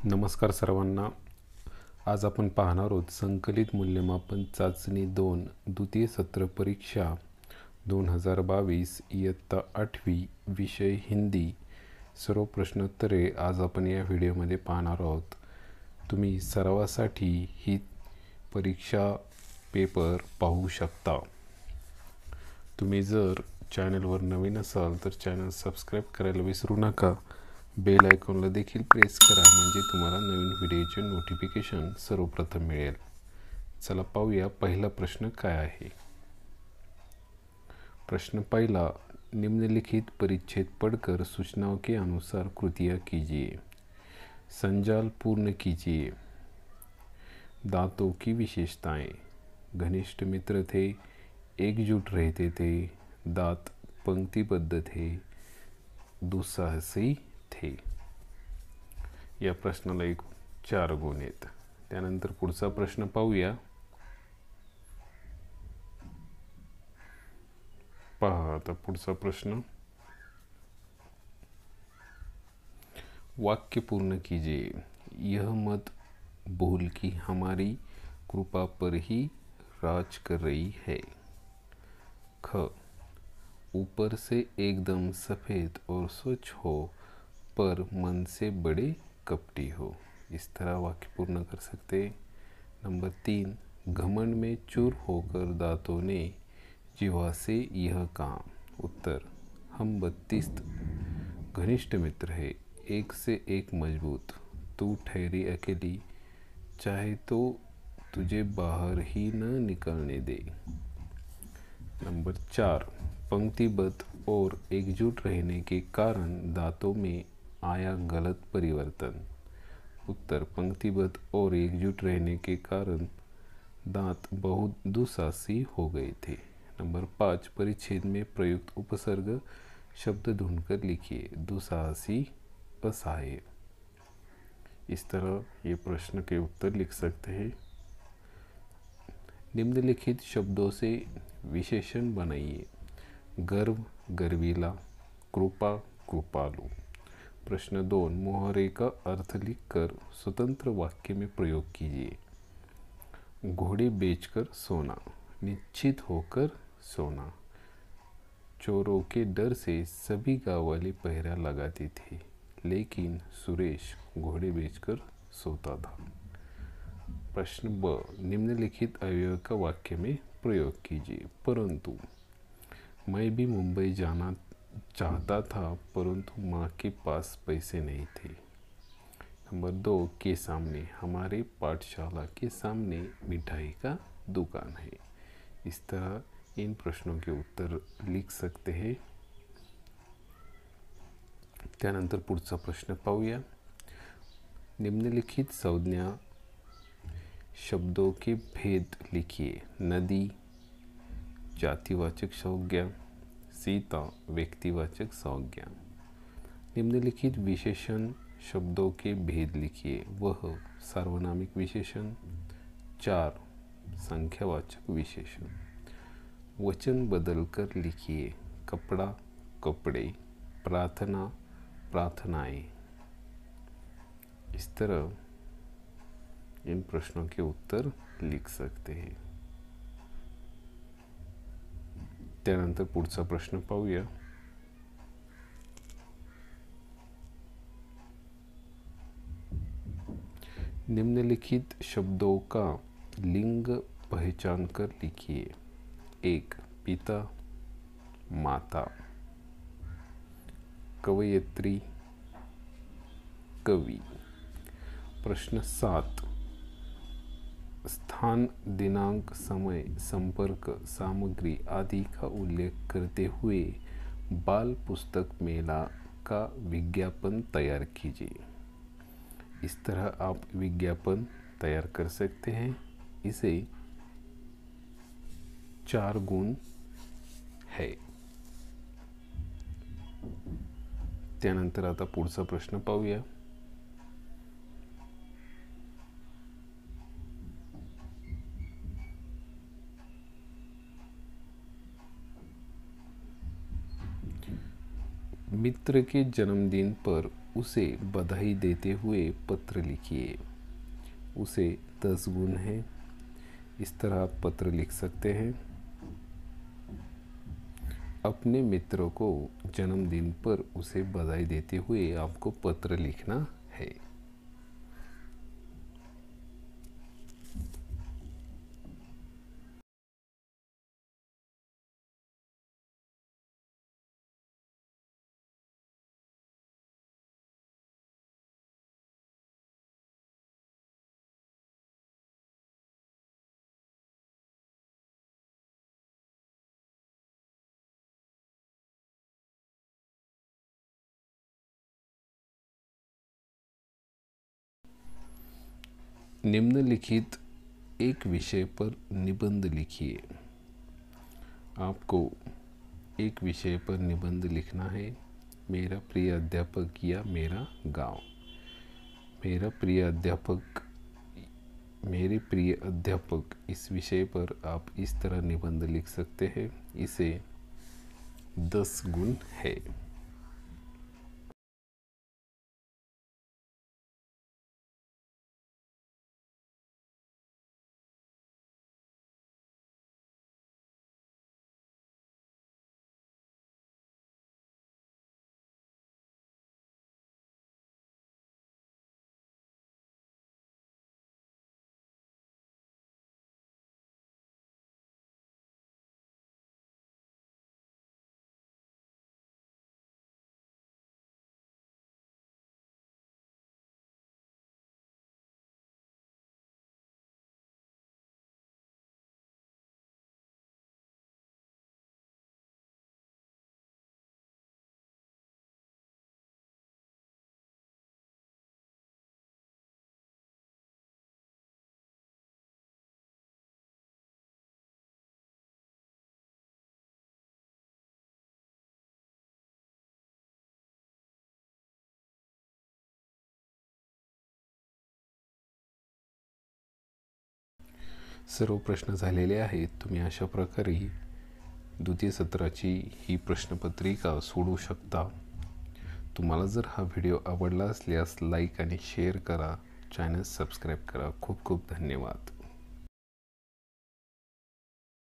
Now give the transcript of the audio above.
नमस्कार सर्वांना. आज आपण पाहणार आहोत संकलित मूल्यमापन चाचणी 2 द्वितीय सत्र परीक्षा 2022 इयत्ता 8वी विषय हिंदी. सर्व प्रश्नोत्तरे आज आपण या व्हिडिओमध्ये पाहणार आहोत. तुम्ही सरावासाठी ही परीक्षा पेपर पाहू शकता. तुम्ही जर चॅनलवर नवीन असाल तर चॅनल सबस्क्राईब करायला विसरू नका. बेल आयकॉनला देखील प्रेस करा म्हणजे तुम्हाला नवीन व्हिडिओचे नोटिफिकेशन सर्वप्रथम मिळेल. चला पाहूया पहिला प्रश्न काय आहे. प्रश्न पहिला, निम्नलिखित परिच्छेद पढ़कर सूचनाओं के अनुसार कृतियाँ कीजिए. संजाल पूर्ण कीजिए. दांतों की विशेषताएं. घनिष्ठ मित्र थे, एकजुट रहते थे, दांत पंक्तिबद्ध थे, दुस्साहसी थे. या प्रश्नाला 4 गुण आहेत. त्यानंतर पुढचा प्रश्न पाहूया. पहा आता पुढचा प्रश्न. वाक्य पूर्ण कीजिए. यह मत भूल कि हमारी कृपा पर ही राज कर रही है. ख. ऊपर से एकदम सफ़ेद और स्वच्छ हो पर मन से बड़े कपटी हो. इस तरह वाक्य पूर्ण कर सकते. नंबर 3, घमंड में चूर होकर दांतों ने जीवा से यह काम. उत्तर, हम 32 घनिष्ठ मित्र है, एक से एक मजबूत. तू ठहरी अकेली, चाहे तो तुझे बाहर ही न निकलने दे. नंबर 4, पंक्तिबद्ध और एकजुट रहने के कारण दांतों में आया गलत परिवर्तन. उत्तर, पंक्तिबद्ध और एकजुट रहने के कारण दांत बहुत दुस्साहसी हो गए थे. नंबर 5, परिच्छेद में प्रयुक्त उपसर्ग शब्द ढूंढकर लिखिए. दुस्साहसी, असहाय. इस तरह ये प्रश्न के उत्तर लिख सकते हैं. निम्नलिखित शब्दों से विशेषण बनाइए. गर्व, गर्वीला. कृपा, कृपालु. प्रश्न 2, मोहरे का अर्थ लिखकर स्वतंत्र वाक्य में प्रयोग कीजिए. घोड़े बेचकर सोना, निश्चित होकर सोना. चोरों के डर से सभी गाँव वाले पहरा लगाते थे, लेकिन सुरेश घोड़े बेचकर सोता था. प्रश्न ब, निम्नलिखित अवयव का वाक्य में प्रयोग कीजिए. परंतु, मैं भी मुंबई जाना चाहता था परंतु माँ के पास पैसे नहीं थे. नंबर 2, के सामने. हमारे पाठशाला के सामने मिठाई का दुकान है. इस तरह इन प्रश्नों के उत्तर लिख सकते हैं. त्यानंतर पुढचा प्रश्न पाहूया. निम्नलिखित संज्ञा शब्दों के भेद लिखिए. नदी, जातिवाचक संज्ञा. सीता, व्यक्तिवाचक संज्ञा. निम्नलिखित विशेषण शब्दों के भेद लिखिए. वह, सार्वनामिक विशेषण. 4, संख्यावाचक विशेषण. वचन बदलकर लिखिए. कपड़ा, कपड़े. प्रार्थना, प्रार्थनाएं. इस तरह इन प्रश्नों के उत्तर लिख सकते हैं. त्यानंतर पुढचा प्रश्न पाहूया. निम्नलिखित शब्दों का लिंग पहचान कर लिखिए. 1, पिता, माता. कवयित्री, कवि. प्रश्न 7, स्थान, दिनांक, समय, संपर्क, सामग्री आदि का उल्लेख करते हुए बाल पुस्तक मेला का विज्ञापन तैयार कीजिए. इस तरह आप विज्ञापन तैयार कर सकते हैं. इसे 4 गुण है. त्यानंतर आता पुढचा प्रश्न पाहूया. मित्र के जन्मदिन पर उसे बधाई देते हुए पत्र लिखिए। उसे 10 गुण हैं। इस तरह आप पत्र लिख सकते हैं। अपने मित्र को जन्मदिन पर उसे बधाई देते हुए आपको पत्र लिखना है। निम्नलिखित एक विषय पर निबंध लिखिए। आपको एक विषय पर निबंध लिखना है। मेरा प्रिय अध्यापक या मेरा गांव। मेरे प्रिय अध्यापक इस विषय पर आप इस तरह निबंध लिख सकते हैं। इसे 10 गुण है। सर्व प्रश्न झालेले आहेत। तुम्ही अशा प्रकारे द्वितीय सत्राची ही प्रश्नपत्रिका सोडवू शकता। तुम्हाला जर हा व्हिडिओ आवडला असल्यास लाईक आणि शेअर करा, चॅनल सबस्क्राईब करा। खूप खूप धन्यवाद।